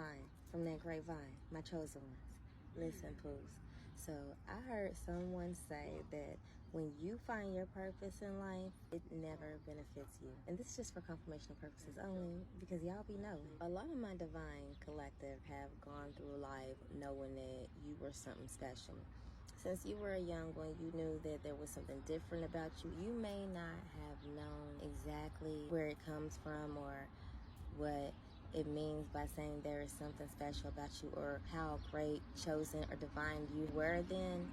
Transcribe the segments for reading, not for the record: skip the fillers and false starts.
divine, from that grapevine, my chosen ones. Listen, Poos. So I heard someone say that when you find your purpose in life, it never benefits you. And this is just for confirmational purposes only, because y'all be knowing. A lot of my divine collective have gone through life knowing that you were something special. Since you were a young one, you knew that there was something different about you. You may not have known exactly where it comes from or what it means by saying there is something special about you or how great, chosen, or divine you were then,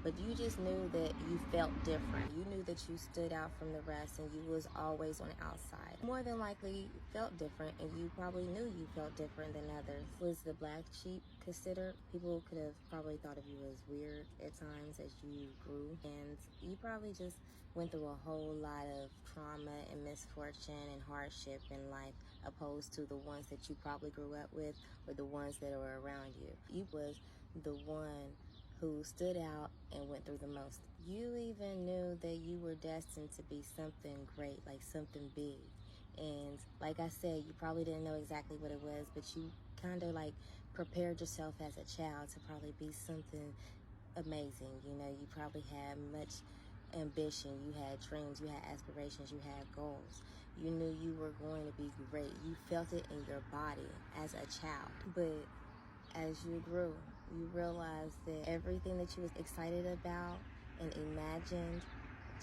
but you just knew that you felt different. You knew that you stood out from the rest and you was always on the outside. More than likely you felt different, and you probably knew you felt different than others. Was the black sheep considered? People could have probably thought of you as weird at times as you grew, and you probably just went through a whole lot of trauma and misfortune and hardship in life, opposed to the ones that you probably grew up with or the ones that were around you. You was the one who stood out and went through the most. You even knew that you were destined to be something great, like something big. And like I said, you probably didn't know exactly what it was, but you kind of like prepared yourself as a child to probably be something amazing. You know, you probably had much ambition, you had dreams, you had aspirations, you had goals. You knew you were going to be great. You felt it in your body as a child. But as you grew, you realized that everything that you was excited about and imagined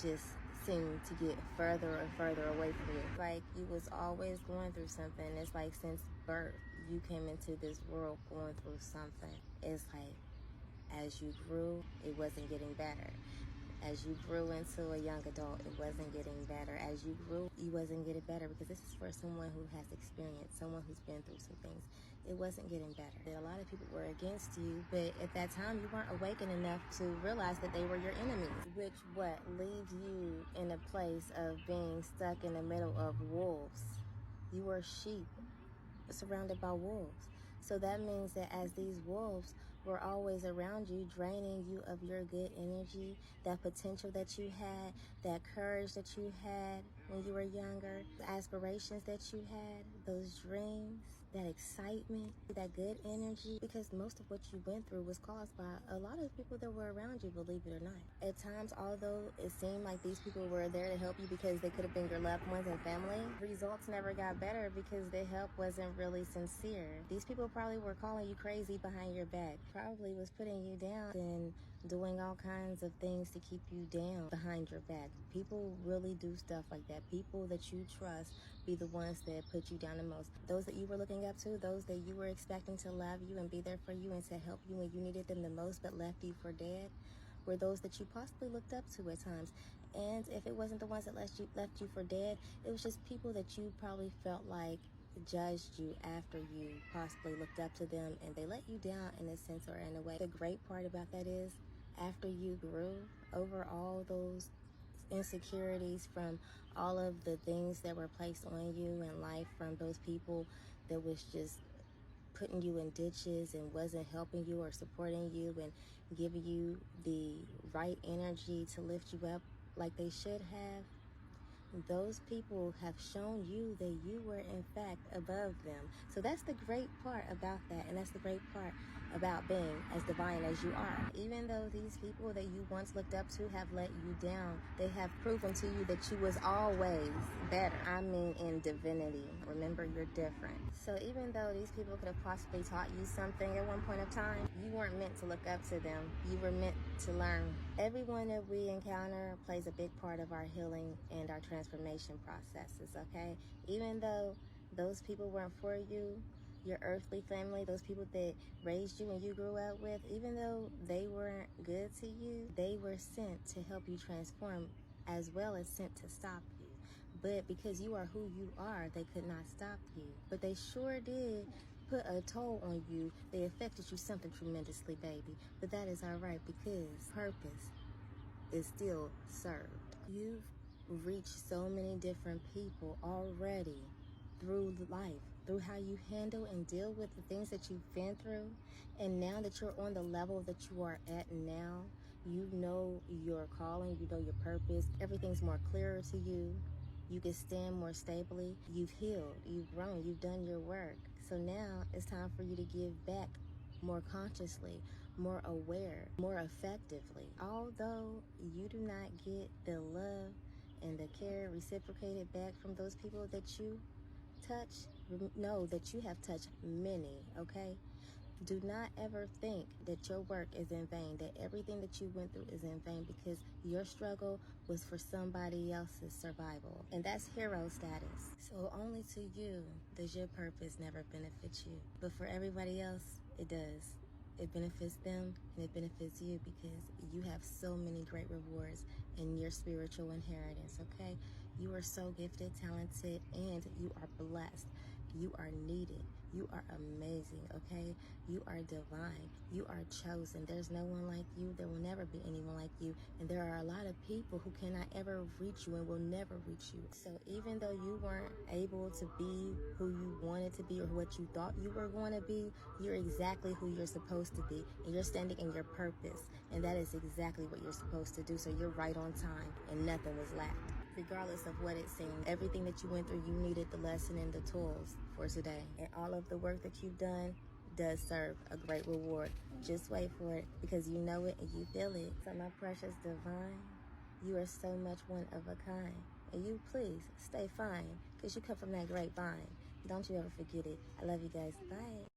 just seemed to get further and further away from you. Like you was always going through something. It's like since birth, you came into this world going through something. It's like as you grew, it wasn't getting better. As you grew into a young adult, it wasn't getting better. As you grew, you wasn't getting better, because this is for someone who has experience, someone who's been through some things. It wasn't getting better. A lot of people were against you, but at that time, you weren't awakened enough to realize that they were your enemies, which leaves you in a place of being stuck in the middle of wolves. You were sheep surrounded by wolves. So that means that as these wolves were always around you, draining you of your good energy, that potential that you had, that courage that you had when you were younger, the aspirations that you had, those dreams, that excitement, that good energy, because most of what you went through was caused by a lot of people that were around you, believe it or not. At times, although it seemed like these people were there to help you because they could have been your loved ones and family, results never got better because their help wasn't really sincere. These people probably were calling you crazy behind your back, probably was putting you down and doing all kinds of things to keep you down behind your back. People really do stuff like that. People that you trust be the ones that put you down the most. Those that you were looking up to, those that you were expecting to love you and be there for you and to help you when you needed them the most but left you for dead, were those that you possibly looked up to at times. And if it wasn't the ones that left you for dead, it was just people that you probably felt like judged you after you possibly looked up to them, and they let you down in a sense or in a way. The great part about that is, after you grew over all those insecurities from all of the things that were placed on you in life from those people that was just putting you in ditches and wasn't helping you or supporting you and giving you the right energy to lift you up like they should have, those people have shown you that you were in fact above them. So that's the great part about that, and that's the great part about being as divine as you are. Even though these people that you once looked up to have let you down, they have proven to you that you was always better. I mean, in divinity. Remember, you're different. So even though these people could have possibly taught you something at one point of time, you weren't meant to look up to them. You were meant to learn. Everyone that we encounter plays a big part of our healing and our transformation processes, okay? Even though those people weren't for you, your earthly family, those people that raised you and you grew up with, even though they weren't good to you, they were sent to help you transform as well as sent to stop you. But because you are who you are, they could not stop you. But they sure did put a toll on you. They affected you something tremendously, baby. But that is all right, because purpose is still served. You've reached so many different people already through life, through how you handle and deal with the things that you've been through. And now that you're on the level that you are at now, you know your calling, you know your purpose. Everything's more clearer to you. You can stand more stably. You've healed, you've grown, you've done your work. So now it's time for you to give back more consciously, more aware, more effectively. Although you do not get the love and the care reciprocated back from those people that you touch, know that you have touched many, okay? Do not ever think that your work is in vain, that everything that you went through is in vain, because your struggle was for somebody else's survival. And that's hero status. So only to you does your purpose never benefit you. But for everybody else, it does. It benefits them and it benefits you, because you have so many great rewards in your spiritual inheritance, okay? You are so gifted, talented, and you are blessed. You are needed. You are amazing, okay? You are divine. You are chosen. There's no one like you. There will never be anyone like you. And there are a lot of people who cannot ever reach you and will never reach you. So even though you weren't able to be who you wanted to be or what you thought you were going to be, you're exactly who you're supposed to be. And you're standing in your purpose. And that is exactly what you're supposed to do. So you're right on time and nothing was lacked. Regardless of what it seemed, everything that you went through, you needed the lesson and the tools for today. And all of the work that you've done does serve a great reward. Just wait for it, because you know it and you feel it. So my precious divine, you are so much one of a kind. And you please stay fine, because you come from that great vine. Don't you ever forget it. I love you guys. Bye.